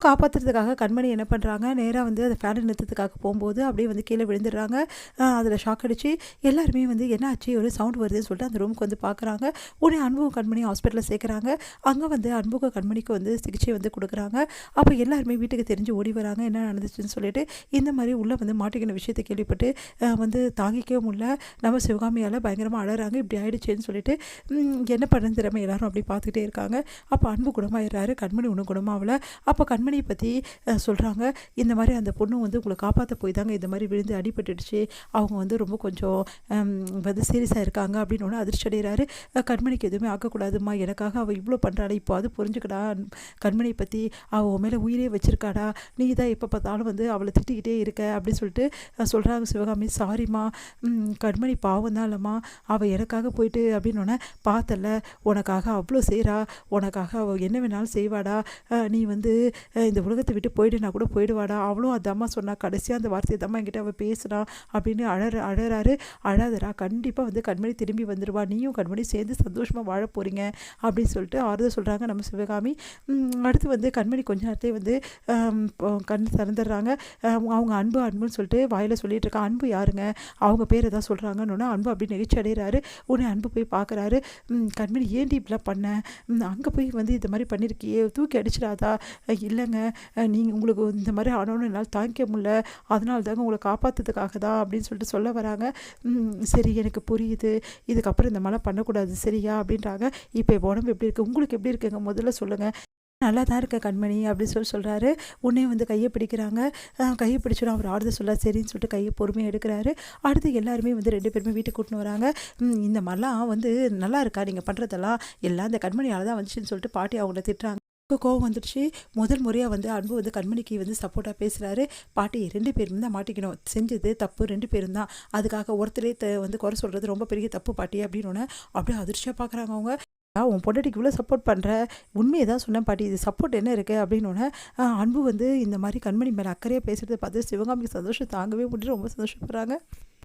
காப்பாத்துறதுக்காக கண்மணி என்ன பண்ணுறாங்க, நேரா வந்து அந்த ஃபேனை நிறுத்தத்துக்காக போம்போது, அப்படியே வந்து கீழ விழுந்துடுறாங்க. அதில ஷாக் அடிச்சு எல்லாருமே வந்து என்னாச்சு? ஒரு சவுண்ட் வருதுன்னு சொல்லிட்டு அந்த ரூமுக்கு வந்து பார்க்குறாங்க. உடனே அன்பும் கண்மணியும் ஹாஸ்பிட்டல்ல சேர்க்குறாங்க. அங்க வந்து அன்புக்கும் கண்மணிக்கும் வந்து சிகிச்சை வந்து குடுக்குறாங்க. அப்ப எல்லாருமே வீட்டுக்கு தெரிஞ்சு ஓடி வராங்க. என்ன நடந்துச்சுன்னு சொல்லிட்டு, இந்த மாரி உள்ள வந்து மாட்டிக்கின விஷயத்த கேள்விப்பட்டு வந்து தாங்கிக்கவே முடியல. நம்ம சிவகாமியால பயங்கரமா அழறாங்க. இப்படி ஆயிடுச்சேன்னு சொல்லிட்டு, என்ன பண்ணன்னு தெரியாம எல்லாரும் அப்படியே பார்த்துக்கிட்டே இருக்காங்க. அப்ப அன்பு குணமாயிடுறாரு. கண்மணி ஒண்ணும் குணமாவல. அப்ப கண்மணிய பத்தி சொல்றாங்க. இந்த மாரி அந்த பொண்ணு வந்து உங்கள காப்பாத்த போய் தாங்க இந்த மாரி விழுந்து அடிபட்டுடுச்சு. அவங்க வந்து ரொம்ப கொஞ்சம் அம் வந்து சீரியஸா இருக்காங்க அப்டின்னோனே அதிர்ச்சி அடைகிறாரு. கண்மணிக்கு எதுவுமே ஆகக்கூடாதும்மா. எனக்காக அவ இவ்ளோ பண்றாளே, இப்போவாது புரிஞ்சுக்கடா. கண்மணிய பத்தி அவ உன் மேல உயிரே வச்சிருக்காடா. நீ தான் எப்ப பார்த்தாலும் வந்து அவள திட்டிக்கிட்டே இருக்க அப்டின்னு சொல்லிட்டு சொல்றாங்க சிவகாமி. சாரிம்மா, கண்மணி பாவம் தான் இல்லம்மா. அவ எனக்காக போயிட்டு அப்டின்னோனே, பார்த்தல்ல உனக்காக அவ்ளோ செய்றா. உனக்காக அவ என்ன வேணாலும் செய்வாடா. நீ வந்து இந்த உலகத்தை விட்டு போயிடுனா கூட போயிடுவாடா. அவளும் அதாம்மா சொன்னா. கடைசியா அந்த வார்த்தைய தாம்மா என்கிட்ட அவ பேசுனா அப்படின்னு அழறாரு. அழாதடா, கண்டிப்பா வந்து கண்மணி திரும்பி வந்துருவா. நீயும் கண்மணியும் சேர்ந்து சந்தோஷமா வாழ போறீங்க அப்படின்னு சொல்லிட்டு ஆறுதல் சொல்றாங்க நம்ம சிவகாமி. அடுத்து வந்து கண்மணி கொஞ்ச நேரத்திலே வந்து கண் திறந்துடுறாங்க. அவங்க அன்புன்னு சொல்லிட்டு வாயில சொல்லிட்டு இருக்கா. அன்பு யாருங்க? அவங்க பேரை தான் சொல்றாங்கன்னு அன்பு அப்படி நெகிழ்ச்சி அடைகிறாரு. உடனே அன்பு போய் பார்க்குறாரு. கண்மணி ஏன்டி இப்படிலாம் பண்ண? அங்கே போய் வந்து இந்த மாதிரி பண்ணியிருக்கியே, தூக்கி அடிச்சிடாதா? இல்லைங்க, நீங்க உங்களுக்கு இந்த மாதிரி ஆனோன்னு என்னால் தாங்கிக்க முடியல. அதனால தாங்க உங்களை காப்பாற்றுறதுக்காக தான் அப்படின்னு சொல்லிட்டு சொல்ல வராங்க. சரி, எனக்கு புரியுது. இதுக்கப்புறம் இந்த மாதிரிலாம் பண்ணக்கூடாது சரியா அப்படின்றாங்க. இப்போ உடம்பு எப்படி இருக்குது? உங்களுக்கு எப்படி இருக்குங்க? முதல்ல சொல்லுங்கள். நல்லா தான் இருக்க கண்மணி அப்படின்னு சொல்கிறாரு. உடனே வந்து கையை பிடிக்கிறாங்க. கையை பிடிச்சோன்னா அவர் ஆறுதல் சொல்ல சரின்னு சொல்லிட்டு கையை பொறுமையாக எடுக்கிறாரு. அடுத்து எல்லாருமே வந்து 2 பேருமே வீட்டுக்கு கூட்டின்னு வராங்க. இந்த மாதிரிலாம் வந்து நல்லா இருக்கா நீங்கள் பண்ணுறதெல்லாம்? எல்லாம் இந்த கண்மணியால் தான் வந்துச்சுன்னு சொல்லிட்டு பாட்டி அவங்கள திட்டுறாங்க. கோவம் வந்துடுச்சு. முதல் முறையாக வந்து அன்பு வந்து கண்மணிக்கு வந்து சப்போர்ட்டாக பேசுகிறாரு. பாட்டி 2 பேரும் தான் மாட்டிக்கணும். செஞ்சது தப்பு 2 பேரும் தான். அதுக்காக ஒருத்தரே வந்து குறை சொல்கிறது ரொம்ப பெரிய தப்பு பாட்டி அப்படின்னு அப்படியே அதிர்ச்சியாக பார்க்குறாங்க அவங்க. உன் பொண்டாட்டிக்கு இவ்வளோ சப்போர்ட் பண்ணுற, உண்மையை தான் சொன்னேன் பாட்டி, இது சப்போர்ட் என்ன இருக்குது அப்படின்னோடனே அன்பு வந்து இந்த மாதிரி கண்மணி மேலே அக்கறையாக பேசுகிறத பார்த்து சிவகாமிக்கு சந்தோஷம் தாங்கவே முடியல. ரொம்ப சந்தோஷப்படுறாங்க.